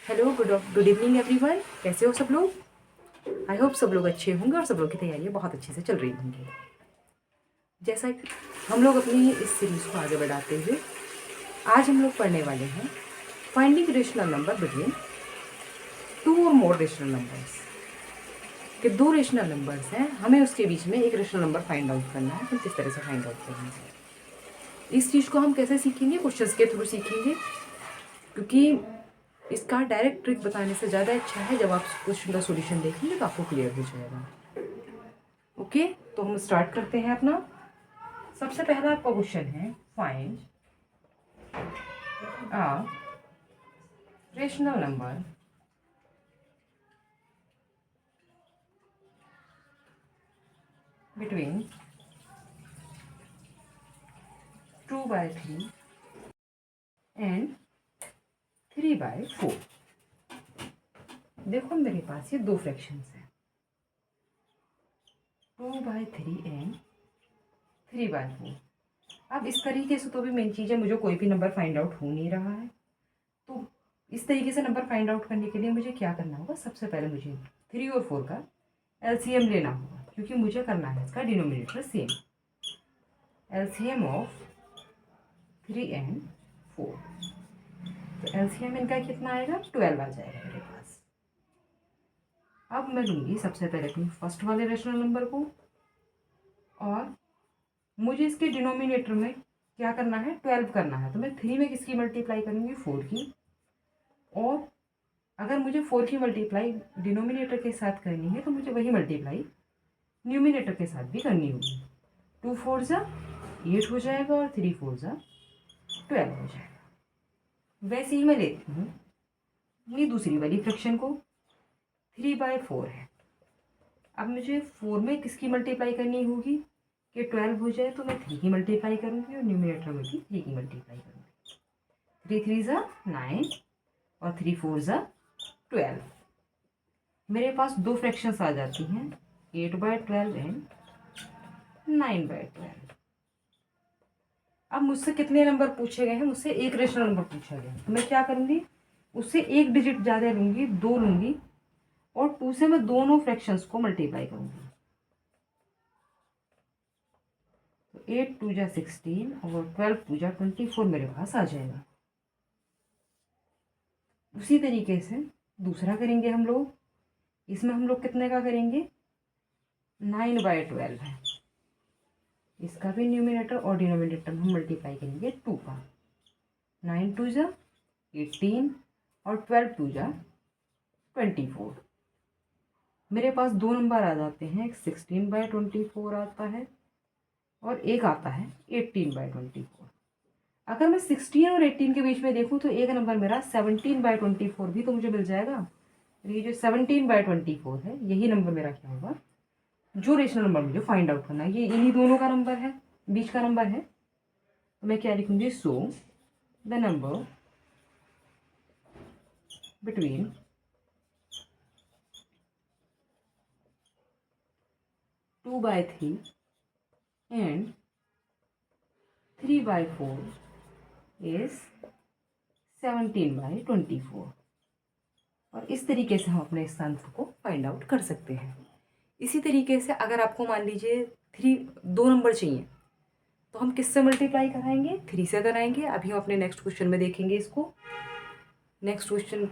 Hello, good evening everyone. कैसे हो सब लोग? आई होप सब लोग अच्छे होंगे और सब लोग की तैयारियां बहुत अच्छे से चल रही होंगी। जैसा कि हम लोग अपनी इस सीरीज़ को आगे बढ़ाते हुए आज हम लोग पढ़ने वाले हैं finding rational number between two और मोर रेशनल नंबर्स। कि दो रेशनल नंबर्स हैं, हमें उसके बीच में एक रेशनल नंबर फाइंड आउट करना है। हम किस तरह से फाइंड आउट करेंगे, इस चीज़ को हम कैसे सीखेंगे? क्वेश्चंस के थ्रू सीखेंगे, क्योंकि इसका डायरेक्ट ट्रिक बताने से ज़्यादा अच्छा है जब आप क्वेश्चन का सॉल्यूशन देखेंगे तो आपको क्लियर हो जाएगा। ओके, तो हम स्टार्ट करते हैं अपना। सबसे पहला आपका क्वेश्चन है find a rational number between 2/3 and 3/4। देखो मेरे पास ये दो फ्रैक्शंस हैं, 2/3 एंड 3/4। अब इस तरीके से तो भी मेन चीज़ है, मुझे कोई भी नंबर फाइंड आउट हो नहीं रहा है। तो इस तरीके से नंबर फाइंड आउट करने के लिए मुझे क्या करना होगा? सबसे पहले मुझे 3 और 4 का एलसीएम लेना होगा, क्योंकि मुझे करना है इसका denominator same. LCM of 3 and 4, तो एलसीएम इनका कितना आएगा? 12 आ जाएगा मेरे पास। अब मैं लूँगी सबसे पहले अपनी फर्स्ट वाले रेशनल नंबर को, और मुझे इसके डिनोमिनेटर में क्या करना है? 12 करना है। तो मैं 3 में किसकी मल्टीप्लाई करूँगी? 4 की। और अगर मुझे 4 की मल्टीप्लाई डिनोमिनेटर के साथ करनी है तो मुझे वही मल्टीप्लाई न्यूमिनेटर के साथ भी करनी होगी। 2 4 जा 8 हो जाएगा और 3 4 जा 12 हो जाएगा। वैसे ही मैं लेती हूँ ये दूसरी वाली फ्रैक्शन को, 3/4 है। अब मुझे 4 में किसकी मल्टीप्लाई करनी होगी कि 12 हो जाए, तो मैं 3 की मल्टीप्लाई करूँगी और न्यूमिनेटर में भी 3 की मल्टीप्लाई करूँगी। 3 3 जा 9 और 3 4 जा 12। मेरे पास दो फ्रैक्शंस आ जाती हैं, 8/12 एंड 9/12। अब मुझसे कितने नंबर पूछे गए हैं? मुझसे एक रेशनल नंबर पूछा गया है। तो मैं क्या करूँगी? उससे एक डिजिट ज़्यादा लूँगी, 2 लूँगी, और 2 से मैं दोनों फ्रैक्शंस को मल्टीप्लाई करूँगी। तो 8 2 जा 16 और 12 2 जा 24 मेरे पास आ जाएगा। उसी तरीके से दूसरा करेंगे हम लोग। इसमें हम लोग कितने का करेंगे? 9/12 है। इसका भी न्यूमिनेटर और डिनोमिनेटर में हम मल्टीप्लाई करेंगे 2 का। 9 2 जा 18 और 12 2 जा 24। मेरे पास दो नंबर आ जाते हैं, एक 16/24 आता है और एक आता है 18/24। अगर मैं 16 और 18 के बीच में देखूँ तो एक नंबर मेरा 17/24 भी तो मुझे मिल जाएगा। ये जो 17/24 है, यही नंबर मेरा क्या होगा? जो रेशनल नंबर मुझे फाइंड आउट करना है, ये इन्हीं दोनों का नंबर है, बीच का नंबर है। तो मैं क्या लिखूंगी? So the number between 2/3 and 3/4 is 17/24। और इस तरीके से हम अपने इस आंसर को फाइंड आउट कर सकते हैं। इसी तरीके से अगर आपको मान लीजिए दो नंबर चाहिए, तो हम किससे मल्टीप्लाई कराएंगे? 3 से कराएंगे। अभी हम अपने नेक्स्ट क्वेश्चन में देखेंगे इसको। नेक्स्ट क्वेश्चन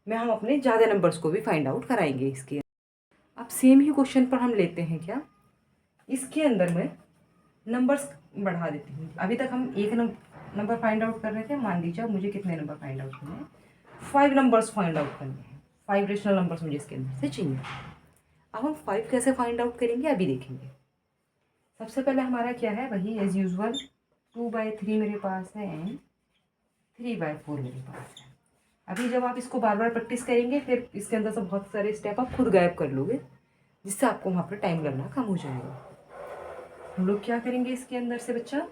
में हम अपने ज़्यादा नंबर्स को भी फाइंड आउट कराएंगे इसके। अब सेम ही क्वेश्चन पर हम लेते हैं क्या, इसके अंदर मैं नंबर्स बढ़ा देती हूँ। अभी तक हम एक नंबर फाइंड आउट कर रहे थे। मान लीजिए अब मुझे कितने नंबर फाइंड आउट करने हैं? 5 नंबर्स फाइंड आउट करने हैं। 5 रेशनल नंबर्स मुझे इसके अंदर से चाहिए। अब हम 5 कैसे फाइंड आउट करेंगे अभी देखेंगे। सबसे पहले हमारा क्या है? वही एज यूजुअल 2/3 मेरे पास है एंड 3/4 मेरे पास है। अभी जब आप इसको बार बार प्रैक्टिस करेंगे, फिर इसके अंदर से बहुत सारे स्टेप आप खुद गायब कर लोगे, जिससे आपको वहाँ पर टाइम लगना कम हो जाएगा। हम लोग क्या करेंगे इसके अंदर से बच्चा?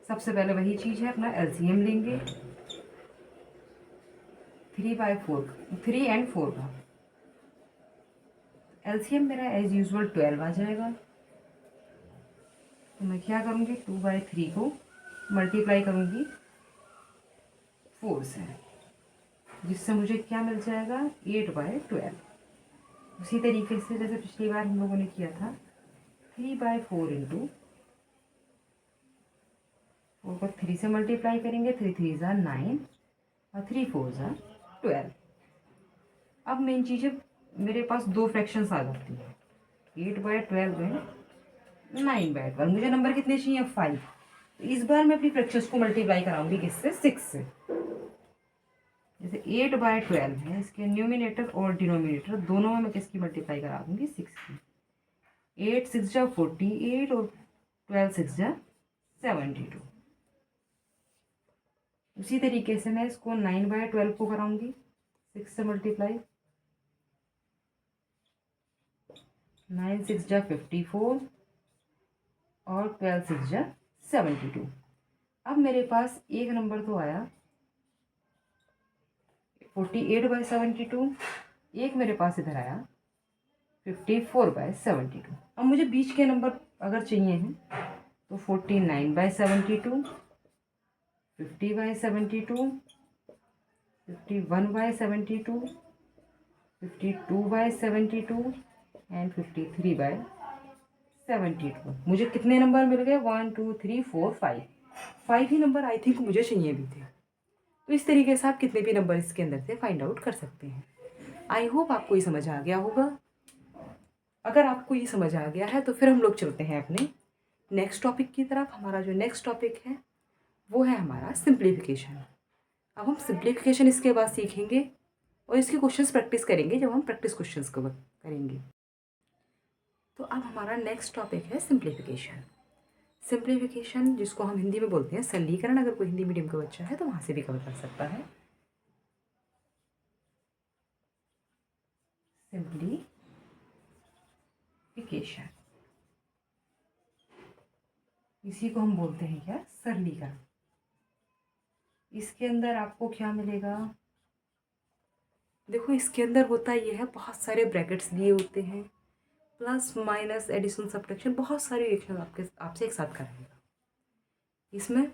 सबसे पहले वही चीज़ है, अपना एलसीएम लेंगे 3/4 3 एंड 4 का। एलसीएम मेरा एज यूजुअल 12 आ जाएगा। तो मैं क्या करूँगी? 2/3 को मल्टीप्लाई करूँगी 4 से। जिससे मुझे क्या मिल जाएगा 8/12। उसी तरीके से जैसे पिछली बार हम लोगों ने किया था 3/4 इंटू 4 को 3 से मल्टीप्लाई करेंगे, 3 3 ज़ा 9 और 3 4 ज़ा 12। अब मेन चीज़ है, मेरे पास दो फ्रैक्शंस आ जाती हैं, 8/12 में 9/12। मुझे नंबर कितने चाहिए 5। तो इस बार मैं अपनी फ्रैक्शंस को मल्टीप्लाई कराऊंगी किससे 6 से। जैसे 8/12 है, इसके न्यूमिनेटर और डिनोमिनेटर दोनों में मैं किसकी मल्टीप्लाई करा दूंगी 6 की। 8 6 जा 48 और 12 6 जा 72। उसी तरीके से मैं इसको 9/12 को कराऊंगी 6 से मल्टीप्लाई। 9 6 जा 54 और 12 6 जा 72। अब मेरे पास एक नंबर तो आया 48/72, एक मेरे पास इधर आया 54/72। अब मुझे बीच के नंबर अगर चाहिए हैं तो 49/72, 50/72, 51/72, 52/72 एंड 53/72। मुझे कितने नंबर मिल गए 1 2 3 4 5। 5 ही नंबर आई थिंक मुझे चाहिए भी थे। तो इस तरीके से आप कितने भी नंबर इसके अंदर से फाइंड आउट कर सकते हैं। आई होप आपको ये समझ आ गया होगा। अगर आपको ये समझ आ गया है तो फिर हम लोग चलते हैं अपने नेक्स्ट टॉपिक की तरफ। हमारा जो नेक्स्ट टॉपिक है वो है हमारा सिंप्लीफिकेशन। अब हम सिंप्लीफिकेशन इसके बाद सीखेंगे और इसके क्वेश्चंस प्रैक्टिस करेंगे जब हम प्रैक्टिस क्वेश्चंस कवर करेंगे। तो अब हमारा नेक्स्ट टॉपिक है सिंप्लीफिकेशन। सिंप्लीफिकेशन जिसको हम हिंदी में बोलते हैं सरलीकरण। अगर कोई हिंदी मीडियम का बच्चा है तो वहाँ से भी कवर कर सकता है। सिंप्लीफिकेशन, इसी को हम बोलते हैं क्या सरलीकरण। इसके अंदर आपको क्या मिलेगा, देखो इसके अंदर होता ये है बहुत सारे ब्रैकेट्स दिए होते हैं, प्लस माइनस एडिशन सब्ट्रैक्शन, बहुत सारे रिएक्शन आपसे एक साथ कराएगा। इसमें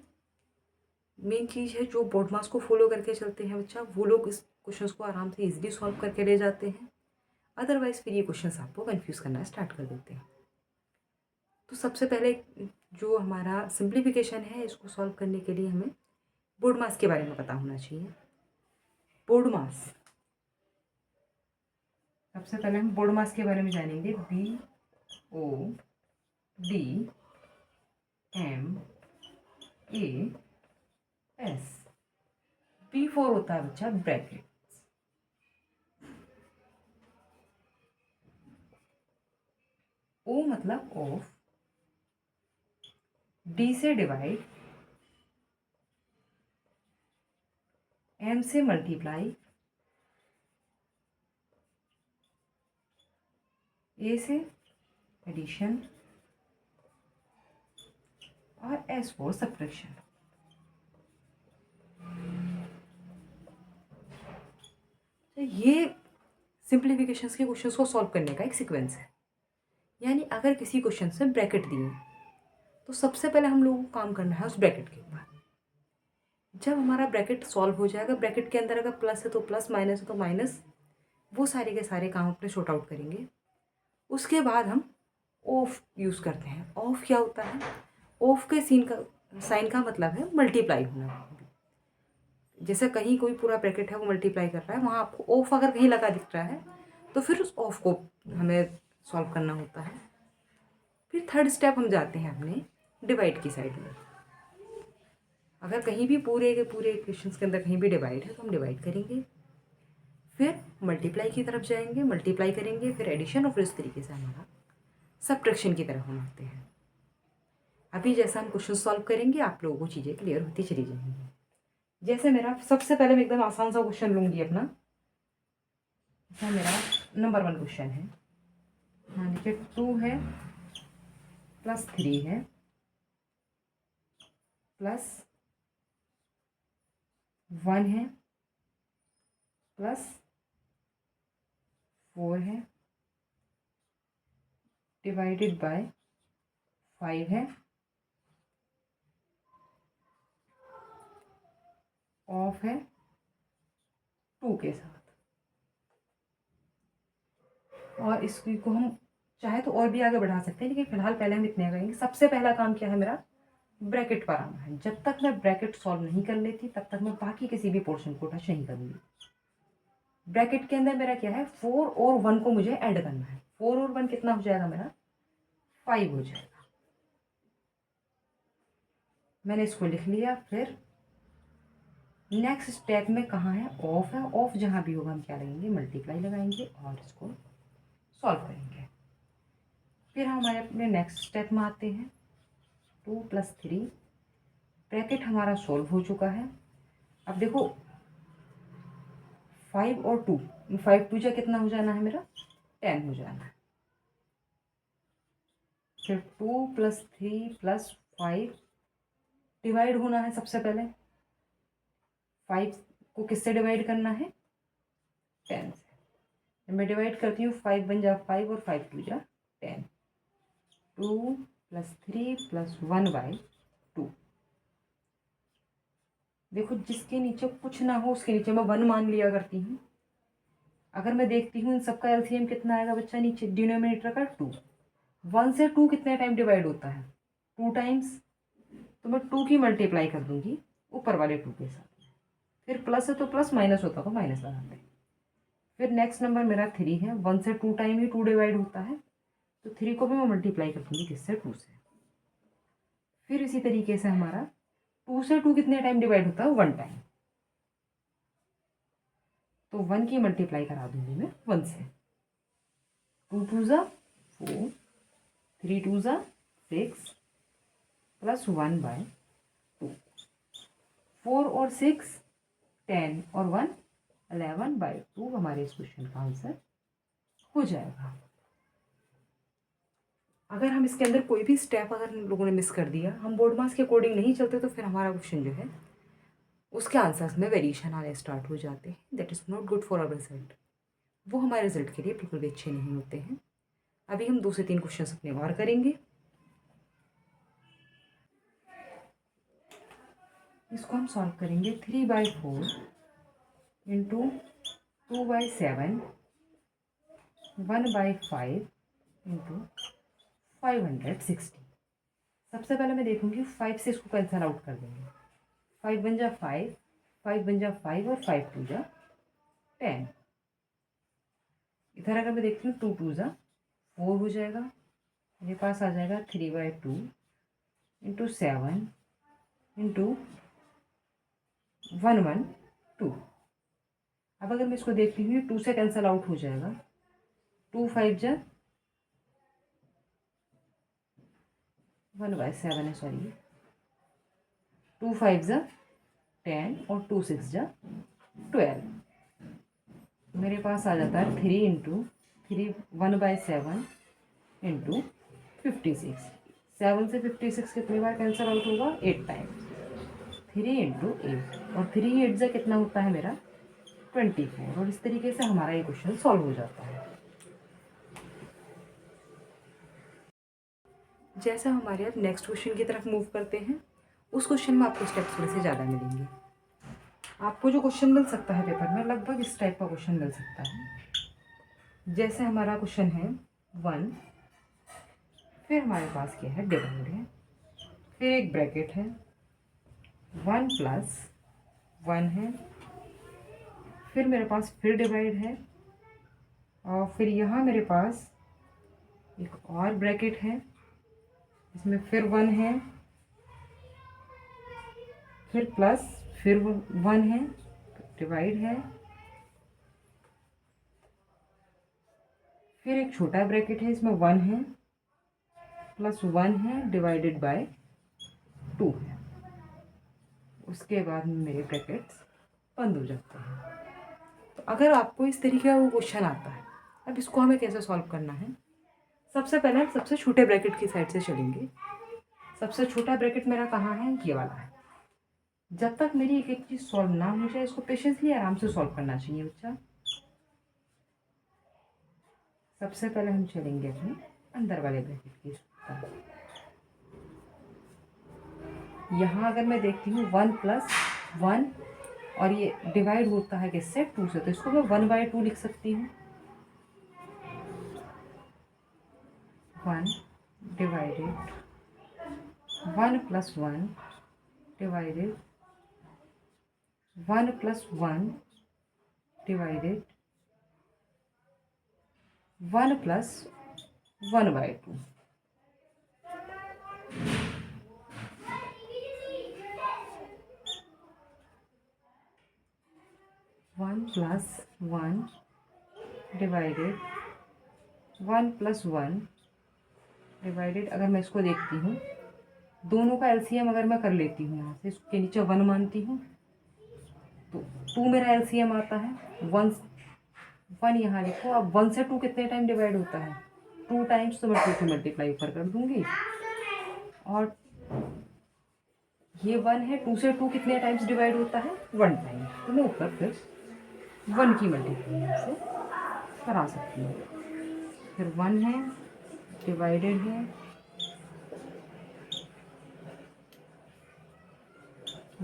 मेन चीज़ है जो बोर्ड मास को फॉलो करके चलते हैं बच्चा, वो लोग इस क्वेश्चन को आराम से इजीली सॉल्व करके ले जाते हैं। अदरवाइज फिर ये क्वेश्चन आपको कंफ्यूज करना स्टार्ट कर देते हैं। तो सबसे पहले जो हमारा सिंप्लीफिकेशन है इसको सॉल्व करने के लिए हमें बोर्ड मास के बारे में पता होना चाहिए। बोर्ड मास, सबसे पहले हम बोर्ड मास के बारे में जानेंगे। BODMAS। B4 होता है बच्चा ब्रैकेट। O मतलब ऑफ, D से डिवाइड, M से मल्टीप्लाई, A से एडिशन और S फॉर सब्ट्रैक्शन। तो ये सिंप्लीफिकेशंस के क्वेश्चंस को सॉल्व करने का एक सीक्वेंस है। यानी अगर किसी क्वेश्चन से ब्रैकेट दिए तो सबसे पहले हम लोगों को काम करना है उस ब्रैकेट के ऊपर। जब हमारा ब्रैकेट सॉल्व हो जाएगा, ब्रैकेट के अंदर अगर प्लस है तो प्लस, माइनस है तो माइनस, वो सारे के सारे काम अपने शॉर्ट आउट करेंगे। उसके बाद हम ऑफ यूज़ करते हैं। ऑफ क्या होता है, ऑफ के साइन का मतलब है मल्टीप्लाई होना। जैसे कहीं कोई पूरा ब्रैकेट है वो मल्टीप्लाई कर रहा है, वहाँ आपको ऑफ अगर कहीं लगा दिख रहा है तो फिर उस ऑफ को हमें सॉल्व करना होता है। फिर थर्ड स्टेप हम जाते हैं अपने डिवाइड की साइड में। अगर कहीं भी पूरे के पूरे इक्वेशंस के अंदर कहीं भी डिवाइड है तो हम डिवाइड करेंगे, फिर मल्टीप्लाई की तरफ जाएंगे, मल्टीप्लाई करेंगे, फिर एडिशन, और फिर इस तरीके से हमारा सब्ट्रैक्शन की तरफ हम आते हैं। अभी जैसा हम क्वेश्चन सॉल्व करेंगे आप लोगों को चीज़ें क्लियर होती चली जाएंगी। जैसे मेरा सबसे पहले मैं एकदम आसान सा क्वेश्चन लूँगी अपना। जैसा मेरा नंबर 1 क्वेश्चन है, हाँ नीचे 2 है प्लस 3 है प्लस 1 है प्लस 4 है डिवाइडेड बाय 5 है, ऑफ है 2 के साथ। और इसको हम चाहे तो और भी आगे बढ़ा सकते हैं, लेकिन फिलहाल पहले हम इतने करेंगे। सबसे पहला काम क्या है मेरा, ब्रैकेट पर आना है। जब तक मैं ब्रैकेट सॉल्व नहीं कर लेती तब तक मैं बाकी किसी भी पोर्शन को टच नहीं करूँगी। ब्रैकेट के अंदर मेरा क्या है, 4 और 1 को मुझे ऐड करना है। 4 और 1 कितना हो जाएगा मेरा, 5 हो जाएगा। मैंने इसको लिख लिया। फिर नेक्स्ट स्टेप में कहाँ है, ऑफ है। ऑफ जहाँ भी होगा हम क्या लगेंगे, मल्टीप्लाई लगाएंगे और इसको सॉल्व करेंगे। फिर हमारे अपने नेक्स्ट स्टेप में आते हैं। 2 + 3 ब्रैकेट हमारा सॉल्व हो चुका है। अब देखो 5 और 2, 5 2 जा कितना हो जाना है मेरा, 10 हो जाना है। फिर 2 + 3 + 5 डिवाइड होना है। सबसे पहले 5 को किससे डिवाइड करना है, 10 से। मैं डिवाइड करती हूँ, 5 1 जा 5 और 5 2 जा 10। 2 + 3 + 1/2। देखो जिसके नीचे कुछ ना हो उसके नीचे मैं 1 मान लिया करती हूँ। अगर मैं देखती हूँ इन सबका एलसीएम कितना आएगा बच्चा, नीचे डिनोमिनेटर का 2। 1 से 2 कितने टाइम डिवाइड होता है, 2 टाइम्स। तो मैं 2 की मल्टीप्लाई कर दूंगी ऊपर वाले 2 के साथ। फिर प्लस है तो प्लस, माइनस होता तो माइनस लगाते हैं। फिर नेक्स्ट नंबर मेरा 3 है। 1 से 2 टाइम ही 2 डिवाइड होता है, तो 3 को भी मैं मल्टीप्लाई कर दूंगी किससे, 2 से। फिर इसी तरीके से हमारा 2 से 2 कितने टाइम डिवाइड होता है, 1 टाइम। तो 1 की मल्टीप्लाई करा दूंगी मैं 1 से। 2 2 जा 4, 3 2 जा 6 + 1/2। 4 और 6 10 और 1 11/2 हमारे इस क्वेश्चन का आंसर हो जाएगा। अगर हम इसके अंदर कोई भी स्टेप अगर हम लोगों ने मिस कर दिया, हम बोर्ड मार्क्स के अकॉर्डिंग नहीं चलते, तो फिर हमारा क्वेश्चन जो है उसके आंसर्स में वेरिएशन आने स्टार्ट हो जाते हैं। That is not good for our result. वो हमारे रिजल्ट के लिए बिल्कुल भी अच्छे नहीं होते हैं। अभी हम 2 से 3 क्वेश्चन अपने और करेंगे। इसको हम सॉल्व करेंगे। 3/4 इंटू 2/7 1/5 इंटू 560। सबसे पहले मैं देखूंगी 5 से इसको कैंसिल आउट कर देंगे। 5 1 जा 5, 5 1 जा 5 और 5 2 जा 10। इधर अगर मैं देखती हूँ 2 2 जा 4 हो जाएगा। मेरे पास आ जाएगा 3/2 इंटू 7 इंटू 112। अब अगर मैं इसको देखती हूँ 2 से कैंसिल आउट हो जाएगा। 2 5 जा 1/7 है, सॉरी। 2 5 जा 10 और 2 6 जा 12। मेरे पास आ जाता है 3 इंटू 3 1/7 इंटू 56। 7 से 56 कितनी बार कैंसिल आउट होगा, 8 टाइम। 3 इंटू 8 और 3 8 से कितना होता है मेरा, 24। और इस तरीके से हमारा ये क्वेश्चन सॉल्व हो जाता है। जैसा हमारे अब नेक्स्ट क्वेश्चन की तरफ मूव करते हैं, उस क्वेश्चन में आपको स्टेप्स थोड़े से ज़्यादा मिलेंगे। आपको जो क्वेश्चन मिल सकता है पेपर में, लगभग इस टाइप का क्वेश्चन मिल सकता है। जैसे हमारा क्वेश्चन है 1, फिर हमारे पास क्या है, डिवाइड है, फिर एक ब्रैकेट है, 1 + 1 है, फिर मेरे पास फिर डिवाइड है, और फिर यहाँ मेरे पास एक और ब्रैकेट है, इसमें फिर 1 है, फिर प्लस, फिर 1 है, डिवाइड है, फिर एक छोटा ब्रैकेट है, इसमें 1 है, प्लस 1 है, डिवाइडेड बाय 2 है। उसके बाद मेरे ब्रैकेट्स बंद हो जाते हैं। तो अगर आपको इस तरीके का वो क्वेश्चन आता है, अब इसको हमें कैसे सॉल्व करना है। सबसे पहले हम सबसे छोटे ब्रैकेट की साइड से चलेंगे। सबसे छोटा ब्रैकेट मेरा कहाँ है, ये वाला है। जब तक मेरी एक एक चीज़ सॉल्व ना हो जाए, इसको पेशेंसली आराम से सॉल्व करना चाहिए बच्चा। सबसे पहले हम चलेंगे अपने अंदर वाले ब्रैकेट की तरफ। यहाँ अगर मैं देखती हूँ 1 + 1 और ये डिवाइड होता है किससे, 2 से, तो इसको मैं 1/2 लिख सकती हूँ। 1 divided 1 + 1 divided 1 + 1 divided 1 + 1/2। 1 + 1 divided 1 + 1 divided, अगर मैं इसको देखती हूँ, दोनों का एलसीएम अगर मैं कर लेती हूँ, यहाँ से इसके नीचे 1 मानती हूँ, तो 2 मेरा एलसीएम आता है। 1 यहाँ लिखो। अब 1 से 2 कितने टाइम डिवाइड होता है, 2 टाइम्स, तो मैं 2 से मल्टीप्लाई ऊपर कर दूँगी। और ये 1 है, 2 से 2 कितने टाइम्स डिवाइड होता है, 1 टाइम, तो मैं ऊपर फिर 1 की मल्टीप्लाई से करा सकती हूँ। फिर 1 है डिवाइडेड है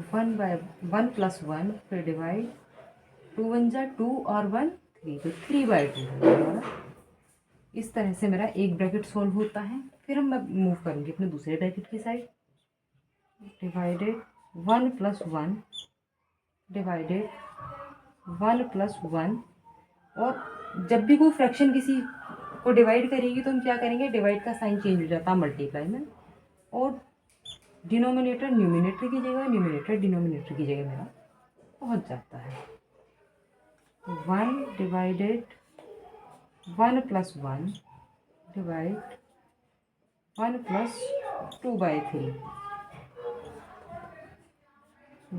1 + 1, फिर डिवाइड, 2 1 जा 2 और 1 3, तो 3/2। इस तरह से मेरा एक ब्रैकेट सॉल्व होता है। फिर हम मैं मूव करूँगी अपने दूसरे ब्रैकेट की साइड। Divided 1 + 1 divided 1 + 1। और जब भी कोई फ्रैक्शन किसी को डिवाइड करेगी तो हम क्या करेंगे, डिवाइड का साइन चेंज हो जाता है मल्टीप्लाई में, और डिनोमिनेटर न्यूमिनेटर की जगह, न्यूमिनेटर डिनोमिनेटर की जगह मेरा पहुंच जाता है। 1 डिवाइडेड 1 + 1 डिवाइड 1 + 2/3।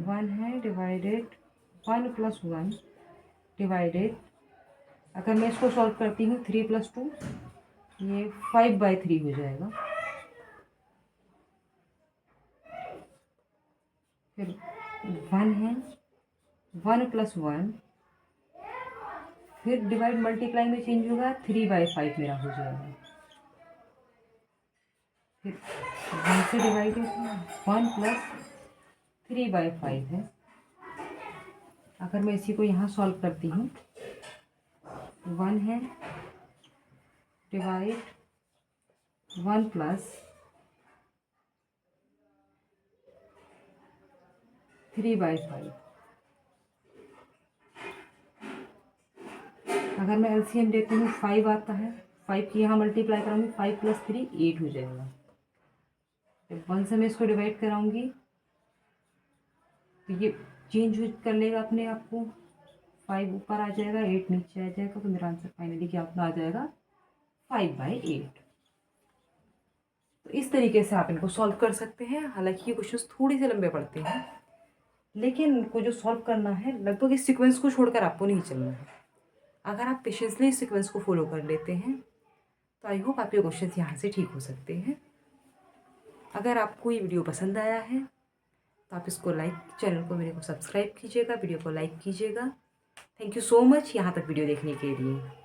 1 है डिवाइडेड 1 + 1 डिवाइडेड, अगर मैं इसको सॉल्व करती हूँ 3 + 2, ये 5/3 हो जाएगा। फिर 1 है 1 + 1, फिर डिवाइड मल्टीप्लाई में चेंज होगा, 3/5 मेरा हो जाएगा। फिर 1 से डिवाइडेड है 1 + 3/5 है। अगर मैं इसी को यहाँ सॉल्व करती हूँ, 1 है डिवाइड 1 + 3/5। अगर मैं एलसीएम देती हूँ 5 आता है, 5 की यहाँ मल्टीप्लाई कराऊंगी, 5 + 3 8 हो जाएगा। जब 1 से मैं इसको डिवाइड कराऊंगी तो ये चेंज कर लेगा अपने आप को, 5 ऊपर आ जाएगा, 8 नीचे आ जाएगा, तो मेरा आंसर फाइनली क्या अपना आ जाएगा, 5/8। तो इस तरीके से आप इनको सॉल्व कर सकते हैं। हालांकि ये क्वेश्चंस थोड़े से लंबे पड़ते हैं, लेकिन इनको जो सॉल्व करना है, लगभग इस सीक्वेंस को छोड़कर आपको नहीं चलना है। अगर आप पेशेंसली इस सीक्वेंस को फॉलो कर लेते हैं तो आई होप आपके क्वेश्चंस यहाँ से ठीक हो सकते हैं। अगर आपको ये वीडियो पसंद आया है तो आप इसको लाइक, चैनल को मेरे को सब्सक्राइब कीजिएगा, वीडियो को लाइक कीजिएगा। थैंक यू सो मच यहाँ तक वीडियो देखने के लिए।